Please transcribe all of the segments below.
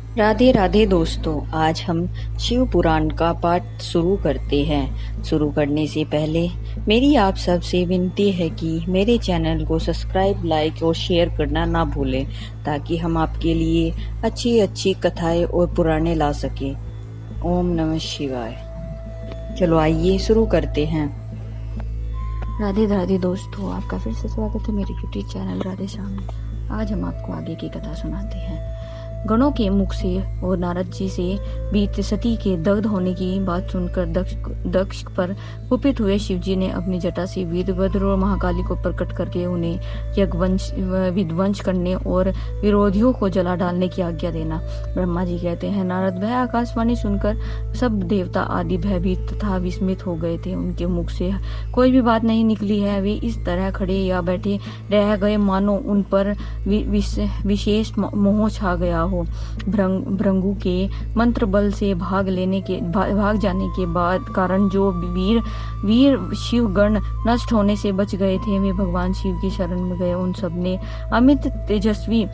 राधे राधे दोस्तों, आज हम शिव पुराण का पाठ शुरू करते हैं। शुरू करने से पहले मेरी आप सबसे विनती है कि मेरे चैनल को सब्सक्राइब, लाइक और शेयर करना ना भूलें, ताकि हम आपके लिए अच्छी अच्छी कथाएं और पुराणे ला सकें। ओम नमः शिवाय। चलो आइए शुरू करते हैं। राधे राधे दोस्तों, आपका फिर से स्वागत है मेरे यूट्यूब चैनल राधे श्याम में। आज हम आपको आगे की कथा सुनाते हैं। गणों के मुख से और नारद जी से बीते सती के दग्ध होने की बात सुनकर दक्ष पर कुपित हुए शिवजी ने अपनी जटा से वीरभद्र और महाकाली को प्रकट करके उन्हें यज्ञ विध्वंस करने और विरोधियों को जला डालने की आज्ञा देना। ब्रह्मा जी कहते हैं, नारद वह आकाशवाणी सुनकर सब देवता आदि भयभीत तथा विस्मित हो गए थे। उनके मुख से कोई भी बात नहीं निकली है। वे इस तरह खड़े या बैठे रह गए मानो उन पर विशेष मोह छा गया हो। भृंगु के मंत्र बल से भाग जाने के बाद कारण जो वीर शिव गण नष्ट होने से बच गए थे, वे भगवान शिव की शरण में गए। उन सब ने अमित तेजस्वी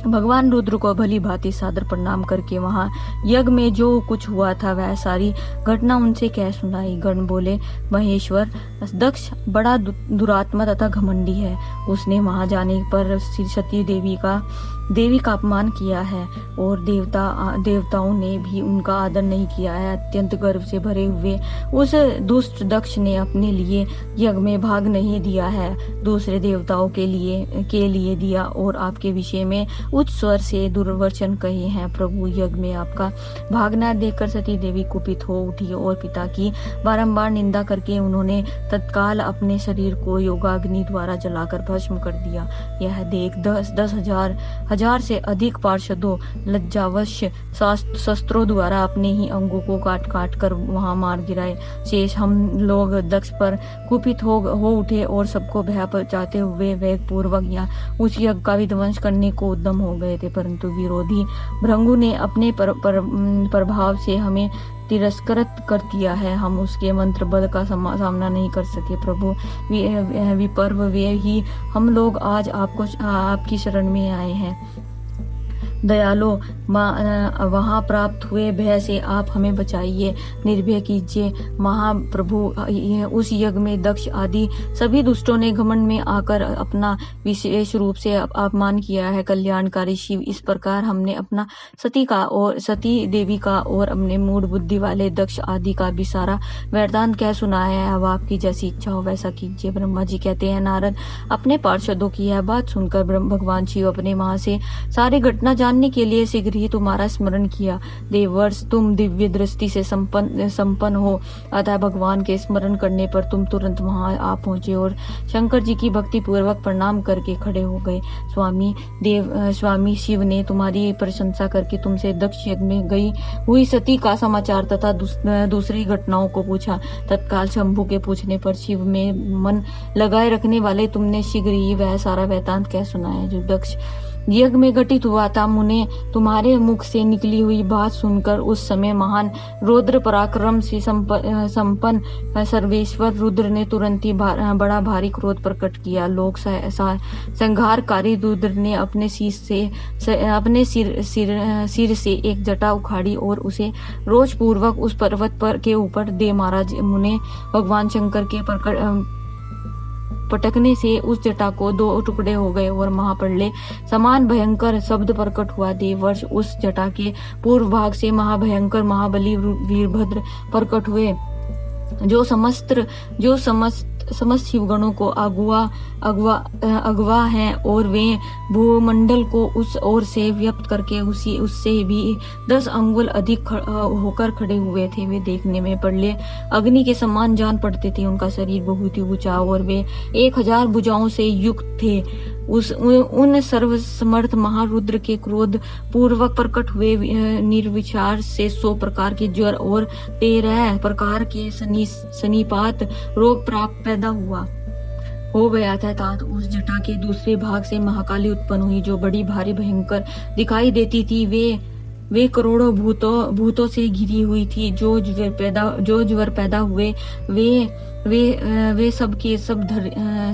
भगवान रुद्र को भली भांति सादर प्रणाम करके वहां यज्ञ में जो कुछ हुआ था वह सारी घटना उनसे कह सुनाई। गण बोले, महेश्वर, दक्ष बड़ा दुरात्मा तथा घमंडी है। उसने वहां जाने पर सती देवी का अपमान किया है और देवताओं ने भी उनका आदर नहीं किया है। अत्यंत गर्व से भरे हुए उस दुष्ट दक्ष ने अपने लिए यज्ञ में भाग नहीं दिया है, दूसरे देवताओं के लिए दिया और आपके विषय में उच्च स्वर से दुर्वचन कहे हैं। प्रभु, यज्ञ में आपका भागना देखकर सती देवी कुपित हो उठी और पिता की बारंबार निंदा करके उन्होंने तत्काल अपने शरीर को योगाग्नि द्वारा जलाकर भस्म कर दिया। यह देख 10,000 से अधिक पार्षदों लज्जावश शस्त्रों द्वारा अपने ही अंगों को काट कर वहां मार गिराए। शेष हम लोग दक्ष पर कुपित हो उठे और सबको भय पहुंचाते हुए वेग पूर्वक या उस यज्ञ का विध्वंस करने को उद्यम हो गए थे, परंतु विरोधी भृंगु ने अपने प्रभाव से हमें तिरस्कृत कर दिया है। हम उसके मंत्र बल का सामना नहीं कर सके। प्रभु, विपर्व वे ही हम लोग आज आपकी शरण में आए हैं। दयालो, वहां प्राप्त हुए भय से आप हमें बचाइए, निर्भय कीजिए। महाप्रभु, उस यज्ञ में दक्ष आदि सभी दुष्टों ने घमंड में आकर अपना विशेष रूप से अपमान किया है। कल्याणकारी शिव, इस प्रकार हमने अपना सती देवी का और अपने मूढ़ बुद्धि वाले दक्ष आदि का भी सारा वृतांत कह सुनाया है। अब आपकी जैसी इच्छा हो वैसा कीजिए। ब्रह्मा जी कहते हैं, नारद, अपने पार्षदों की यह बात सुनकर भगवान शिव अपने वहां से सारी घटना जानने के लिए शीघ्र ही तुम्हारा स्मरण किया। देवर्ष, तुम दिव्य दृष्टि से संपन्न हो, अतः भगवान के स्मरण करने पर तुम तुरंत वहां आ पहुंचे और शंकर जी की भक्ति पूर्वक प्रणाम करके खड़े हो गए। स्वामी शिव ने तुम्हारी प्रशंसा करके तुमसे दक्ष यज्ञ में गई हुई सती का समाचार तथा दूसरी घटनाओं को पूछा। तत्काल शंभु के पूछने पर शिव में मन लगाए रखने वाले तुमने शीघ्र ही वह सारा वृतांत कह सुनाया जो दक्ष यज्ञ में घटित हुआ था। मुने, तुम्हारे मुख से निकली हुई बात सुनकर उस समय महान रौद्र पराक्रम से संपन्न सर्वेश्वर रुद्र ने तुरंत ही बड़ा भारी क्रोध प्रकट किया। लोक संहारकारी रुद्र ने अपने सिर से एक जटा उखाड़ी और उसे रोष पूर्वक उस पर्वत पर के ऊपर दे मारा। मुने, भगवान शंकर के पटकने से उस जटा को 2 टुकड़े हो गए और महाप्रलय समान भयंकर शब्द प्रकट हुआ। देवर्ष, उस जटा के पूर्व भाग से महाभयंकर महाबली वीरभद्र प्रकट हुए, जो समस्त शिवगणों को अगवा हैं और वे भूमंडल को उस ओर से व्याप्त करके उससे भी 10 अंगुल अधिक होकर खड़े हुए थे। वे देखने में प्रलय अग्नि के समान जान पड़ते थे। उनका शरीर बहुत ही ऊंचा और वे 1000 भुजाओं से युक्त थे। उन सर्वसमर्थ महारुद्र के क्रोध पूर्वक प्रकट हुए निर्विचार से 100 प्रकार के ज्वर और 13 प्रकार के सनीपात रोग प्राप्त पैदा हो गया था। तात उस जटा के दूसरे भाग से महाकाली उत्पन्न हुई, जो बड़ी भारी भयंकर दिखाई देती थी। वे करोड़ों भूतों से घिरी हुई थी। जो ज्वर पैदा हुए वे वे सब के सब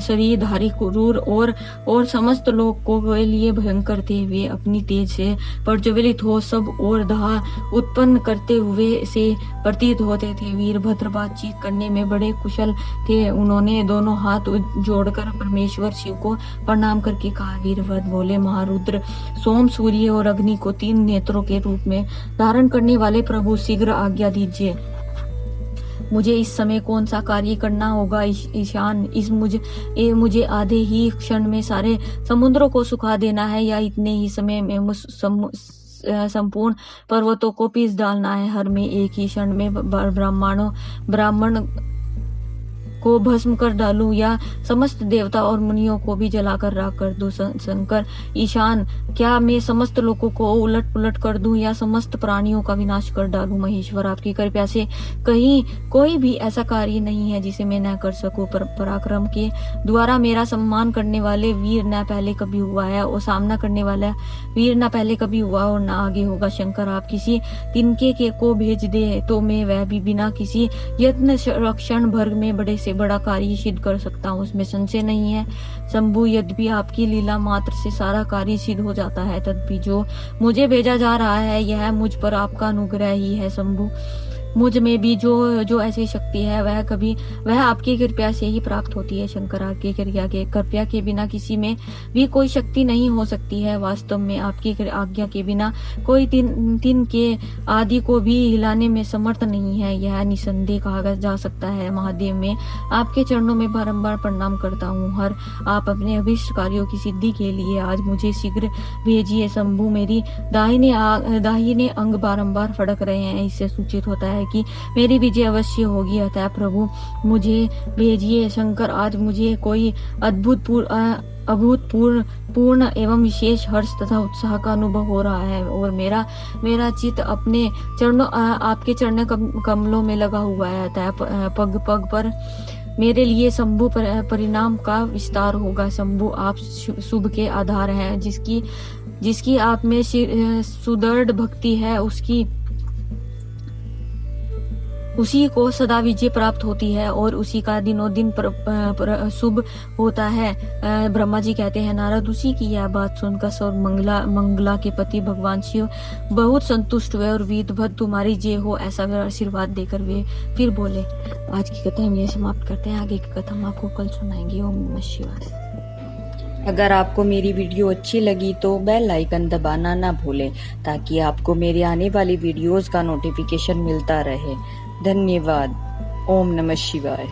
शरीरधारी क्रूर और समस्त लोग को के लिए भयंकर थे। वे अपनी तेज से प्रज्वलित हो सब और दाह उत्पन्न करते हुए से प्रतीत होते थे। वीरभद्र बातचीत करने में बड़े कुशल थे। उन्होंने दोनों हाथ जोड़कर परमेश्वर शिव को प्रणाम करके कहा, वीरभद्र बोले, महारुद्र, सोम, सूर्य और अग्नि को 3 नेत्रों के रूप में धारण करने वाले प्रभु, शीघ्र आज्ञा दीजिए। मुझे इस समय कौन सा कार्य करना होगा? ईशान, मुझे आधे ही क्षण में सारे समुद्रों को सुखा देना है या इतने ही समय में संपूर्ण पर्वतों को पीस डालना है? हर में एक ही क्षण में ब्राह्मण को भस्म कर डालूं या समस्त देवता और मुनियों को भी जलाकर राख कर दूं? शंकर, ईशान, क्या मैं समस्त लोगों को उलट पुलट कर दूं या समस्त प्राणियों का विनाश कर डालूं? महेश्वर, आपकी कृपा से कहीं कोई भी ऐसा कार्य नहीं है जिसे मैं न कर सकूं। पराक्रम के द्वारा मेरा सम्मान करने वाले वीर न पहले कभी हुआ है और सामना करने वाला वीर न पहले कभी हुआ और न आगे होगा। शंकर, आप किसी तिनके को भेज दे तो मैं वह भी बिना किसी यत्न क्षण भर में बड़े से बड़ा कार्य सिद्ध कर सकता हूँ, उसमें संशय नहीं है। शंभु, यद्यपि आपकी लीला मात्र से सारा कार्य सिद्ध हो जाता है, तथापि जो मुझे भेजा जा रहा है यह मुझ पर आपका अनुग्रह ही है। शंभु, मुझ में भी जो ऐसी शक्ति है वह आपकी कृपया से ही प्राप्त होती है। शंकर, आपकी कृपया के बिना किसी में भी कोई शक्ति नहीं हो सकती है। वास्तव में आपकी आज्ञा के बिना कोई तीन के आदि को भी हिलाने में समर्थ नहीं है, यह निसंदेह कहा जा सकता है। महादेव, मैं आपके चरणों में बारंबार प्रणाम करता हूँ। आप अपने अभिष्ट कार्यों की सिद्धि के लिए आज मुझे शीघ्र भेजिए। शंभु, मेरी दाहिने अंग बारंबार फड़क रहे हैं, इससे सूचित होता है कि मेरी विजय अवश्य होगी, अतः प्रभु मुझे भेजिए। शंकर, आज मुझे कोई अभूतपूर्ण एवं विशेष हर्ष तथा उत्साह का अनुभव हो रहा है और मेरा चित्त अपने आपके चरण कमलों में लगा हुआ है, अतः पग पग पर मेरे लिए शंभु परिणाम का विस्तार होगा। शंभु, आप शुभ के आधार हैं, जिसकी आप में सुदृढ़ भक्ति है उसी को सदा विजय प्राप्त होती है और उसी का दिनों दिन शुभ होता है। ब्रह्मा जी कहते हैं, नारद, उसी की यह बात सुनकर सब मंगला के पति भगवान शिव बहुत संतुष्ट हुए और वीरभद्र, तुम्हारी जय हो, ऐसा आशीर्वाद देकर वे फिर बोले। आज की कथा हम ये समाप्त करते हैं, आगे की कथा हम आपको कल सुनाएंगे। ओम नमः शिवाय। अगर आपको मेरी वीडियो अच्छी लगी तो बेल आइकन दबाना ना भूलें ताकि आपको मेरे आने वाली वीडियोस का नोटिफिकेशन मिलता रहे। धन्यवाद। ओम नमः शिवाय।